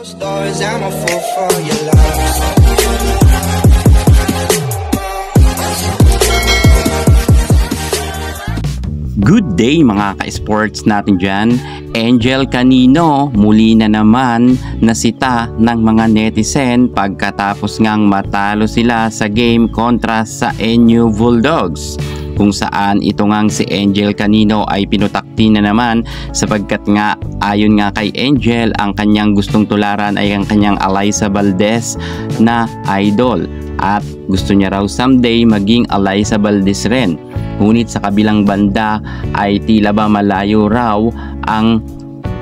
Stars, I'm a fool for your love. Good day mga ka-sports natin dyan. Angel Canino muli na naman nasita ng mga netizen pagkatapos ngang matalo sila sa game kontra sa NU Bulldogs, kung saan ito ngang si Angel Canino ay pinutakti na naman sapagkat nga ayon nga kay Angel, ang kanyang gustong tularan ay ang kanyang Alyssa Valdez na idol at gusto niya raw someday maging Alyssa Valdez rin. Ngunit sa kabilang banda ay tila ba malayo raw ang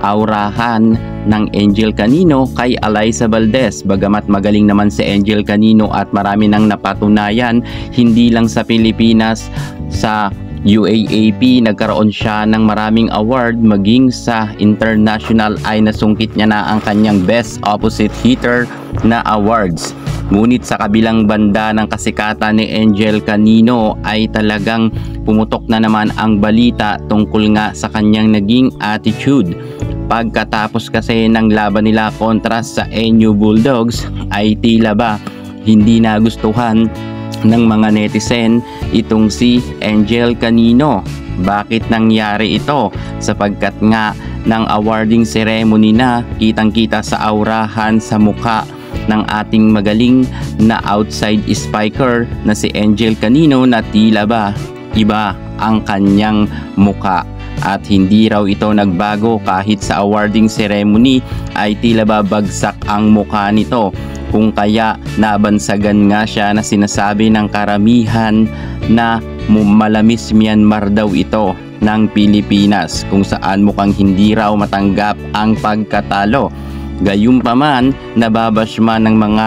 aurahan ng Angel Canino kay Alyssa Valdez. Bagamat magaling naman si Angel Canino at marami nang napatunayan, hindi lang sa Pilipinas, sa UAAP nagkaroon siya ng maraming award, maging sa international ay nasungkit niya na ang kanyang best opposite hitter na awards. Ngunit sa kabilang banda ng kasikatan ni Angel Canino ay talagang pumutok na naman ang balita tungkol nga sa kanyang naging attitude. Pagkatapos kasi ng laban nila kontra sa NU Bulldogs ay tila ba hindi nagustuhan ng mga netizen itong si Angel Canino. Bakit nangyari ito? Sapagkat nga ng awarding ceremony na kitang-kita sa aurahan sa mukha ng ating magaling na outside spiker na si Angel Canino na tila ba iba ang kanyang muka. At hindi raw ito nagbago kahit sa awarding ceremony ay tila ba bagsak ang mukha nito, kung kaya nabansagan nga siya na sinasabi ng karamihan na malamis Myanmar daw ito ng Pilipinas, kung saan mukhang hindi raw matanggap ang pagkatalo. Gayunpaman, nababash man ng mga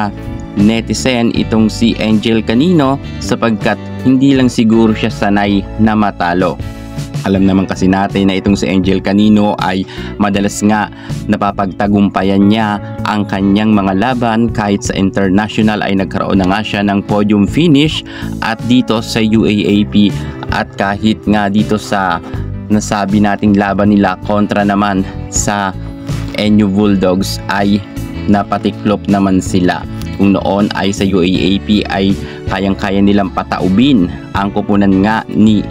netizen itong si Angel Canino sapagkat hindi lang siguro siya sanay na matalo. Alam naman kasi natin na itong si Angel Canino ay madalas nga napapagtagumpayan niya ang kanyang mga laban. Kahit sa international ay nagkaroon na nga siya ng podium finish at dito sa UAAP, at kahit nga dito sa nasabi nating laban nila kontra naman sa NU Bulldogs ay napatiklop naman sila. Kung noon ay sa UAAP ay kayang-kaya nilang pataubin ang kupunan nga ni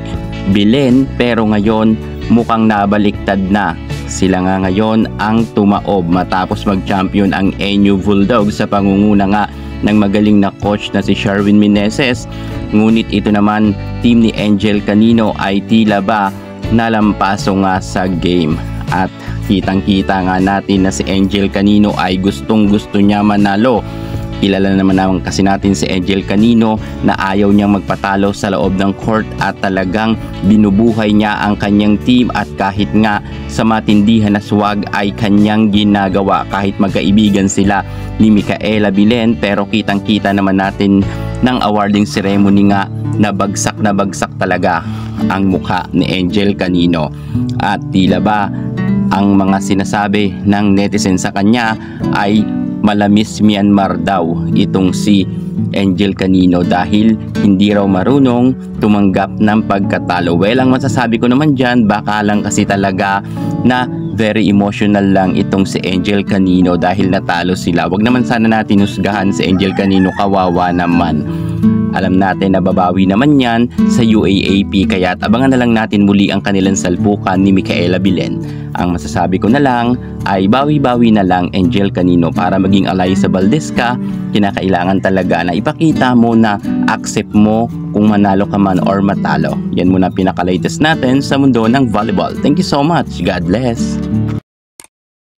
Belen, pero ngayon mukhang nabaliktad na. Sila nga ngayon ang tumaob matapos mag-champion ang NU Bulldogs sa pangunguna nga ng magaling na coach na si Sherwin Meneses. Ngunit ito naman team ni Angel Canino ay tila ba nalampaso nga sa game. At kitang-kita nga natin na si Angel Canino ay gustong-gusto niya manalo. Kilala naman kasi natin si Angel Canino na ayaw niyang magpatalo sa loob ng court at talagang binubuhay niya ang kanyang team, at kahit nga sa matindihan na swag ay kanyang ginagawa kahit magkaibigan sila ni Micaela Belen. Pero kitang-kita naman natin ng awarding ceremony nga na bagsak talaga ang mukha ni Angel Canino, at tila ba ang mga sinasabi ng netizen sa kanya ay malamis Myanmar daw itong si Angel Canino dahil hindi raw marunong tumanggap ng pagkatalo. Well, ang masasabi ko naman dyan, baka lang kasi talaga na very emotional lang itong si Angel Canino dahil natalo sila. Wag naman sana natin husgahan si Angel Canino, kawawa naman. Alam natin na babawi naman yan sa UAAP, kaya abangan na lang natin muli ang kanilang salpukan ni Micaela Belen. Ang masasabi ko na lang ay bawi-bawi na lang Angel Canino. Para maging Alyssa Valdez ka, kinakailangan talaga na ipakita mo na accept mo kung manalo ka man or matalo. Yan muna pinaka-latest natin sa mundo ng volleyball. Thank you so much. God bless.